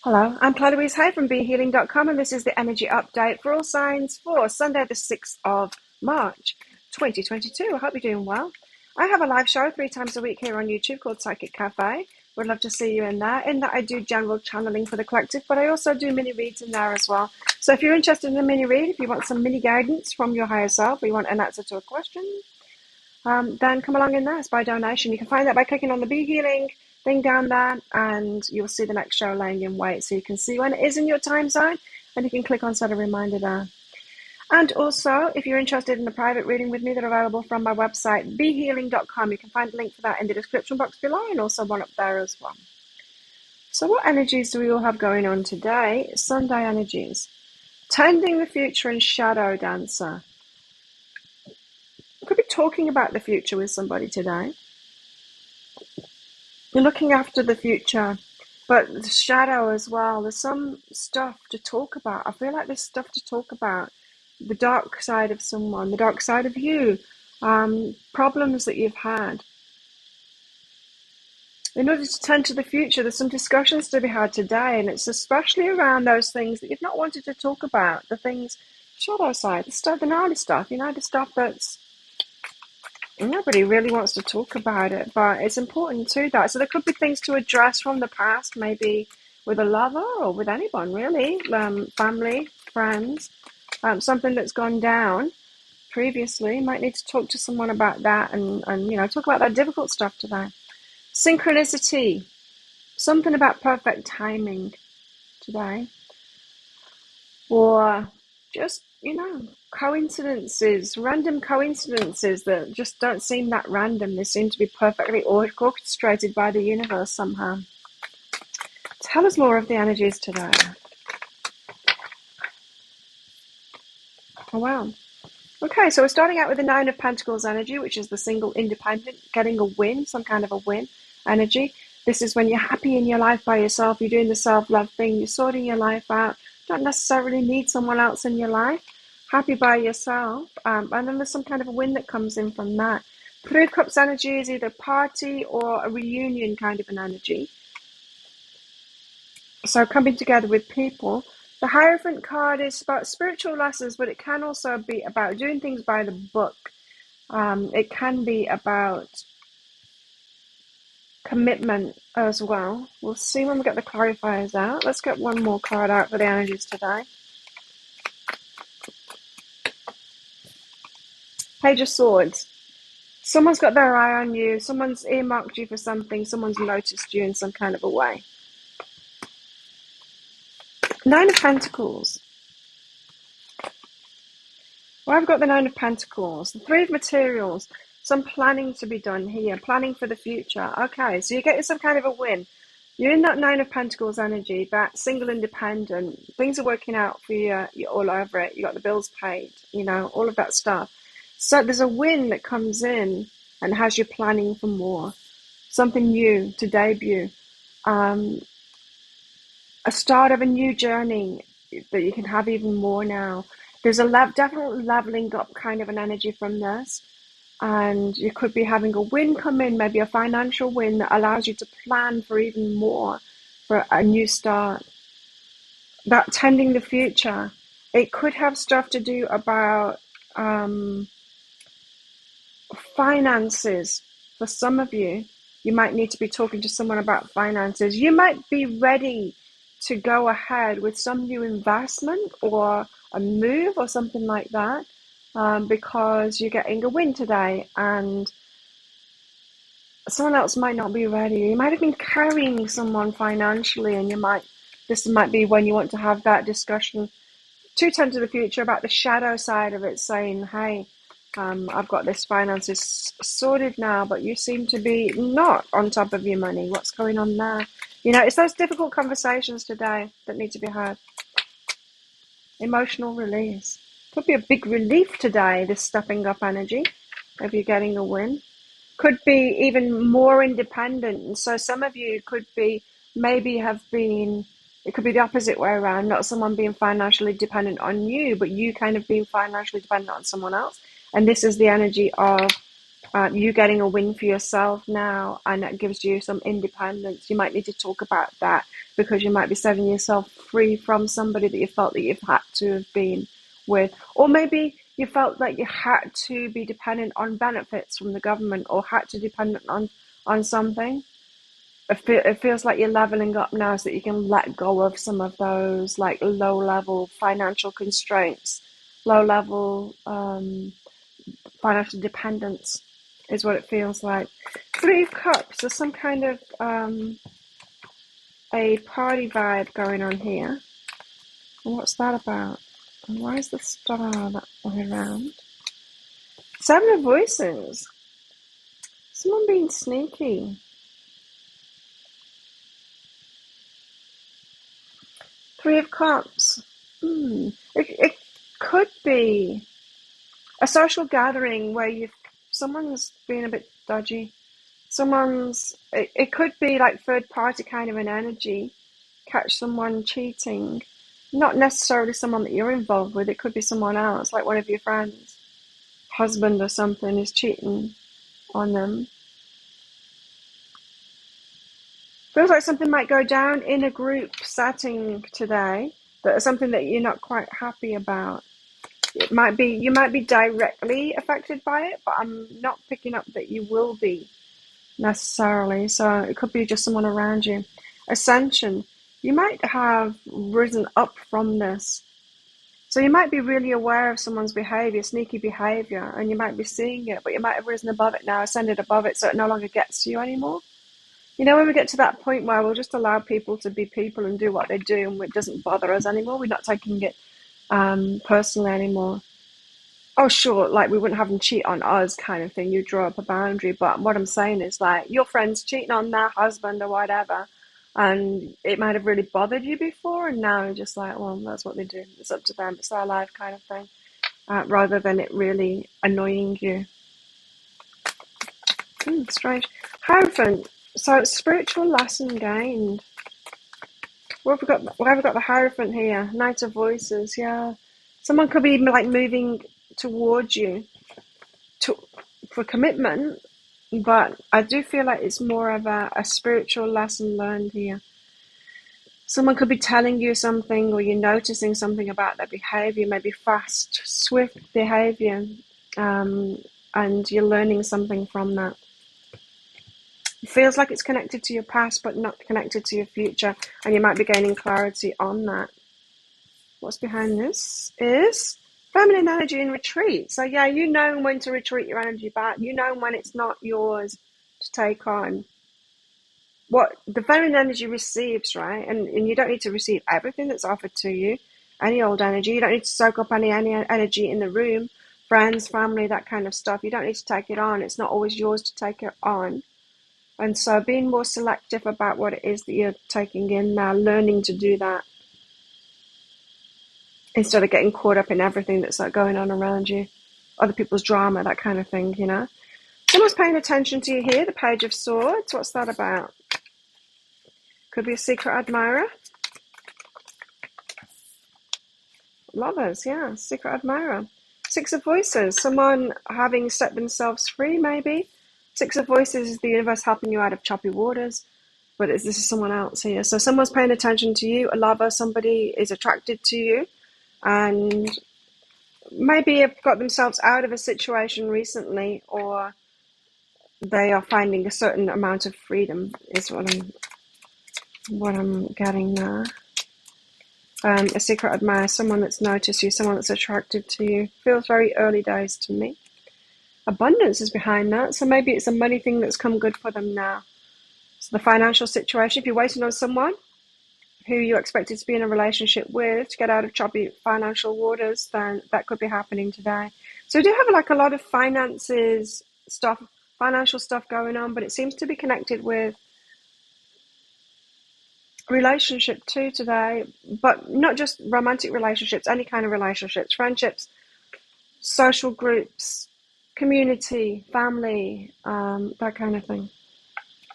Hello, I'm Claire Louise Hay from BeHealing.com, and this is the energy update for all signs for Sunday, the 6th of March, 2022. I hope you're doing well. I have a live show 3 times a week here on YouTube called Psychic Cafe. Would love to see you in there. In that, I do general channeling for the collective, but I also do mini reads in there as well. So if you're interested in a mini read, if you want some mini guidance from your higher self, or you want an answer to a question, then come along in there. It's by donation. You can find that by clicking on the Be Healing thing down there, and you'll see the next show laying in wait, so you can see when it is in your time zone, and you can click on set a reminder there. And also, if you're interested in a private reading with me, they're available from my website, behealing.com. You can find a link for that in the description box below, and also one up there as well. So what energies do we all have going on today? Sunday energies. Tending the future and shadow dancer. Could be talking about the future with somebody today. You're looking after the future, but the shadow as well. There's some stuff to talk about. I feel like there's stuff to talk about. The dark side of someone, the dark side of you, problems that you've had. In order to tend to the future, there's some discussions to be had today, and it's especially around those things that you've not wanted to talk about. The things, shadow side, the stuff, the gnarly stuff, the stuff that's nobody really wants to talk about it, but it's important to that. So there could be things to address from the past, maybe with a lover or with anyone really, family, friends, something that's gone down previously. You might need to talk to someone about that and talk about that difficult stuff today. Synchronicity, something about perfect timing today, or just coincidences, random coincidences that just don't seem that random. They seem to be perfectly orchestrated by the universe somehow. Tell us more of the energies today. Oh, wow. Okay, so we're starting out with the 9 of Pentacles energy, which is the single independent, getting a win, some kind of a win energy. This is when you're happy in your life by yourself, you're doing the self-love thing, you're sorting your life out, don't necessarily need someone else in your life, happy by yourself, and then there's some kind of a win that comes in from that. 3 of Cups energy is either party or a reunion kind of an energy. So coming together with people. The Hierophant card is about spiritual lessons, but it can also be about doing things by the book. It can be about commitment as well. We'll see when we get the clarifiers out. Let's get one more card out for the energies today. Page of Swords. Someone's got their eye on you. Someone's earmarked you for something. Someone's noticed you in some kind of a way. 9 of Pentacles. Well, I've got the 9 of Pentacles. The 3 of Materials. Some planning to be done here. Planning for the future. Okay, so you're getting some kind of a win. You're in that 9 of Pentacles energy, that single independent. Things are working out for you. You're all over it. You got the bills paid, all of that stuff. So there's a win that comes in and has you planning for more. Something new to debut. A start of a new journey that you can have even more now. There's a definite leveling up kind of an energy from this. And you could be having a win come in, maybe a financial win that allows you to plan for even more, for a new start. That tending the future. It could have stuff to do about finances. For some of you, you might need to be talking to someone about finances. You might be ready to go ahead with some new investment or a move or something like that, because you're getting a win today and someone else might not be ready. You might have been carrying someone financially, and this might be when you want to have that discussion to tend to the future about the shadow side of it, saying, hey, I've got this finances sorted now, but you seem to be not on top of your money. What's going on there? It's those difficult conversations today that need to be had. Emotional release. Could be a big relief today, this stepping up energy, if you're getting a win. Could be even more independent. And so some of you could be, it could be the opposite way around, not someone being financially dependent on you, but you kind of being financially dependent on someone else. And this is the energy of you getting a win for yourself now, and that gives you some independence. You might need to talk about that because you might be setting yourself free from somebody that you felt that you've had to have been with, or maybe you felt like you had to be dependent on benefits from the government or had to dependent on something. It feels like you're leveling up now so that you can let go of some of those like low level financial constraints, low level financial dependence is what it feels like. Three of Cups, there's some kind of a party vibe going on here. And what's that about? And why is the star that way around? Seven of Voices. Someone being sneaky. Three of Cups. It could be a social gathering where someone's being a bit dodgy. It could be like third party kind of an energy. Catch someone cheating. Not necessarily someone that you're involved with. It could be someone else, like one of your friends. Husband or something is cheating on them. Feels like something might go down in a group setting today. That is something that you're not quite happy about. You might be directly affected by it, but I'm not picking up that you will be necessarily. So it could be just someone around you. Ascension. You might have risen up from this. So you might be really aware of someone's behavior, sneaky behavior, and you might be seeing it, but you might have risen above it now, ascended above it, so it no longer gets to you anymore. You know, when we get to that point where we'll just allow people to be people and do what they do, and it doesn't bother us anymore, we're not taking it personally anymore. Oh, sure, like we wouldn't have them cheat on us kind of thing. You draw up a boundary. But what I'm saying is like your friend's cheating on their husband or whatever, and it might have really bothered you before, and now you're just like, well, that's what they do. It's up to them. It's their life kind of thing, rather than it really annoying you. Strange. Hierophant. So it's spiritual lesson gained. Where have we got the Hierophant here? Knight of Voices, yeah. Someone could be like moving towards you for commitment, but I do feel like it's more of a spiritual lesson learned here. Someone could be telling you something, or you're noticing something about their behavior, maybe fast, swift behavior, and you're learning something from that. It feels like it's connected to your past, but not connected to your future, and you might be gaining clarity on that. What's behind this is feminine energy in retreat. So yeah, you know when to retreat your energy back. You know when it's not yours to take on. What the feminine energy receives, right? And you don't need to receive everything that's offered to you. Any old energy. You don't need to soak up any energy in the room. Friends, family, that kind of stuff. You don't need to take it on. It's not always yours to take it on. And so being more selective about what it is that you're taking in now, learning to do that, instead of getting caught up in everything that's like going on around you, other people's drama, that kind of thing, you know. Someone's paying attention to you here, the Page of Swords. What's that about? Could be a secret admirer. Lovers, yeah, secret admirer. Six of Voices, someone having set themselves free, maybe. Six of Voices is the universe helping you out of choppy waters, but this is someone else here. So someone's paying attention to you, a lover, somebody is attracted to you, and maybe have got themselves out of a situation recently, or they are finding a certain amount of freedom is what I'm getting now. A secret admirer, someone that's noticed you, someone that's attracted to you. Feels very early days to me. Abundance is behind that, so maybe it's a money thing that's come good for them now. So the financial situation, if you're waiting on someone who you expected to be in a relationship with to get out of choppy financial waters, then that could be happening today. So we do have like a lot of finances stuff, financial stuff going on, but it seems to be connected with relationship too today, but not just romantic relationships, any kind of relationships, friendships, social groups, community, family, that kind of thing.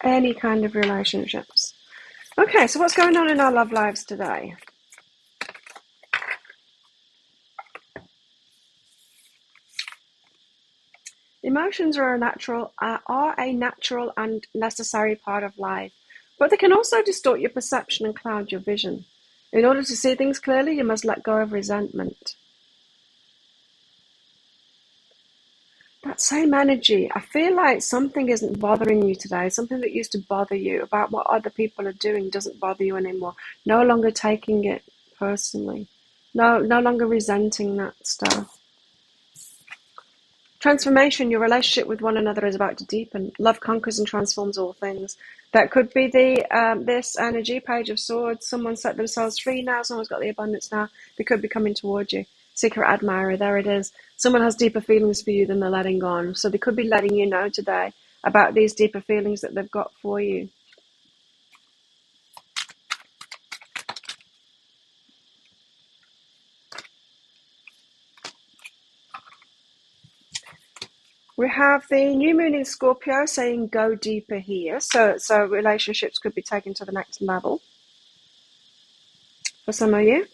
Any kind of relationships. Okay, so what's going on in our love lives today? Emotions are a natural and necessary part of life, but they can also distort your perception and cloud your vision. In order to see things clearly, you must let go of resentment. That same energy, I feel like something isn't bothering you today. Something that used to bother you about what other people are doing doesn't bother you anymore. No longer taking it personally. No longer resenting that stuff. Transformation, your relationship with one another is about to deepen. Love conquers and transforms all things. That could be this energy, Page of Swords. Someone set themselves free now. Someone's got the abundance now. They could be coming towards you. Secret admirer, there it is. Someone has deeper feelings for you than they're letting on. So they could be letting you know today about these deeper feelings that they've got for you. We have the new moon in Scorpio saying go deeper here. So relationships could be taken to the next level for some of you.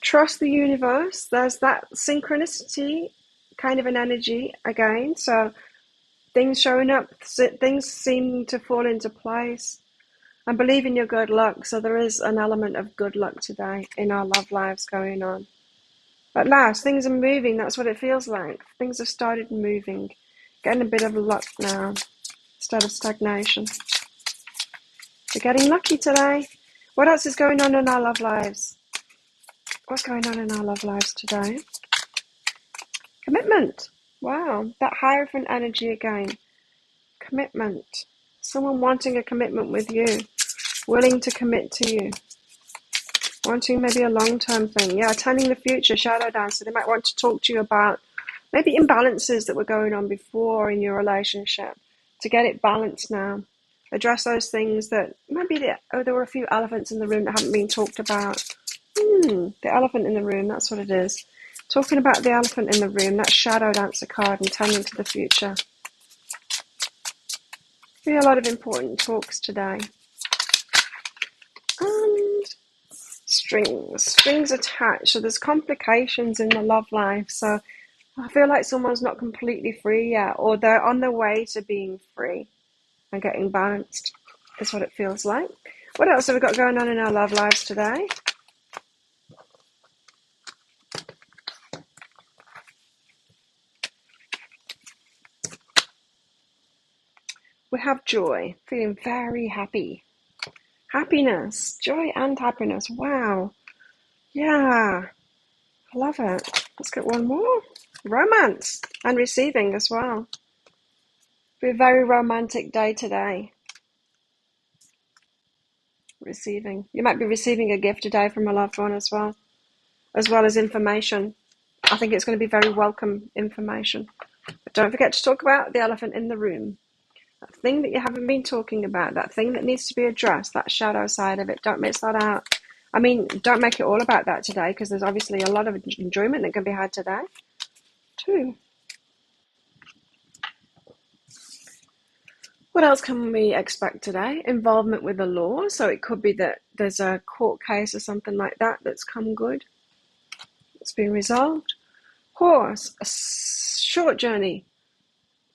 Trust the universe. There's that synchronicity kind of an energy again. So things showing up, things seem to fall into place. And believe in your good luck. So there is an element of good luck today in our love lives going on. At last, things are moving. That's what it feels like. Things have started moving. Getting a bit of luck now instead of stagnation. We're getting lucky today. What else is going on in our love lives? What's going on in our love lives today? Commitment. Wow, that Hierophant energy again. Commitment. Someone wanting a commitment with you. Willing to commit to you. Wanting maybe a long-term thing. Yeah, turning the future, shadow dancer. They might want to talk to you about maybe imbalances that were going on before in your relationship. To get it balanced now. Address those things that maybe there were a few elephants in the room that haven't been talked about. The elephant in the room, that's what it is. Talking about the elephant in the room, that shadow dancer card and turning to the future. Be a lot of important talks today. And strings attached. So there's complications in the love life. So I feel like someone's not completely free yet, or they're on their way to being free and getting balanced, is what it feels like. What else have we got going on in our love lives today? We have joy, feeling very happy. Happiness, joy and happiness. Wow. Yeah, I love it. Let's get one more. Romance and receiving as well. Be a very romantic day today. Receiving. You might be receiving a gift today from a loved one as well as information. I think it's going to be very welcome information. But don't forget to talk about the elephant in the room. That thing that you haven't been talking about, that thing that needs to be addressed, that shadow side of it. Don't miss that out. I mean, don't make it all about that today, because there's obviously a lot of enjoyment that can be had today too. What else can we expect today? Involvement with the law. So it could be that there's a court case or something like that that's come good. It's been resolved. Horse, a short journey.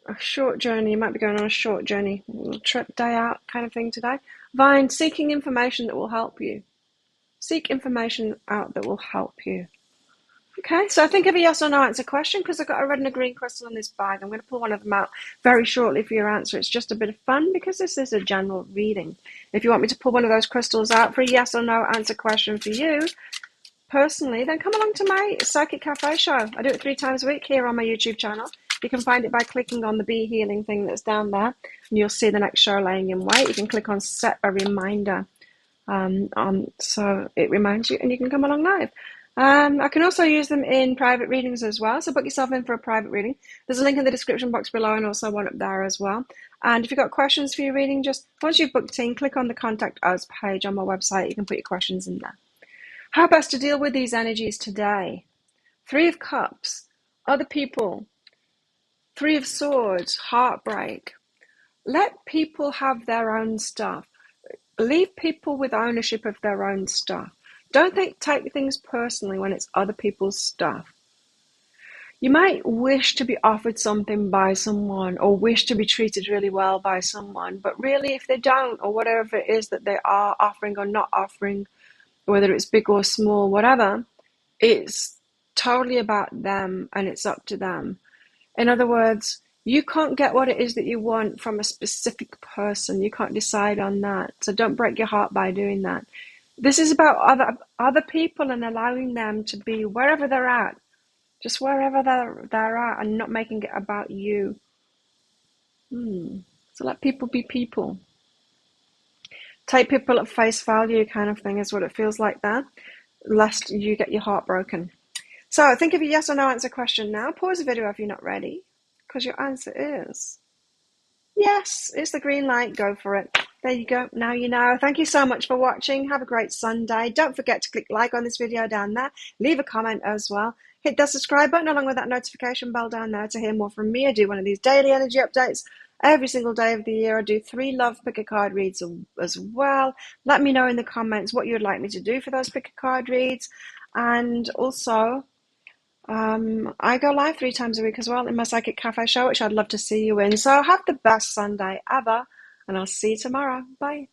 A short journey. You might be going on a short journey, a trip, day out kind of thing today. Vine, seeking information that will help you. Seek information out that will help you. Okay, so I think of a yes or no answer question, because I've got a red and a green crystal in this bag. I'm going to pull one of them out very shortly for your answer. It's just a bit of fun because this is a general reading. If you want me to pull one of those crystals out for a yes or no answer question for you personally, then come along to my Psychic Cafe show. I do it 3 times a week here on my YouTube channel. You can find it by clicking on the Be Healing thing that's down there, and you'll see the next show laying in wait. You can click on Set a Reminder, so it reminds you, and you can come along live. I can also use them in private readings as well, so book yourself in for a private reading. There's a link in the description box below and also one up there as well. And if you've got questions for your reading, just once you've booked in, click on the Contact Us page on my website. You can put your questions in there. How best to deal with these energies today? 3 of Cups, other people. 3 of Swords, heartbreak. Let people have their own stuff. Leave people with ownership of their own stuff. Don't take things personally when it's other people's stuff. You might wish to be offered something by someone or wish to be treated really well by someone, but really, if they don't, or whatever it is that they are offering or not offering, whether it's big or small, whatever, it's totally about them and it's up to them. In other words, you can't get what it is that you want from a specific person. You can't decide on that. So don't break your heart by doing that. This is about other people and allowing them to be wherever they're at, just wherever they're at, and not making it about you. So let people be people. Take people at face value, kind of thing, is what it feels like there, lest you get your heart broken. So think of a yes or no answer question now. Pause the video if you're not ready, because your answer is yes. It's the green light. Go for it. There you go. Now you know. Thank you so much for watching. Have a great Sunday. Don't forget to click like on this video down there. Leave a comment as well. Hit that subscribe button along with that notification bell down there to hear more from me. I do one of these daily energy updates every single day of the year. I do 3 love pick a card reads as well. Let me know in the comments what you'd like me to do for those pick a card reads. And also, I go live 3 times a week as well in my Psychic Cafe show, which I'd love to see you in. So have the best Sunday ever, and I'll see you tomorrow. Bye.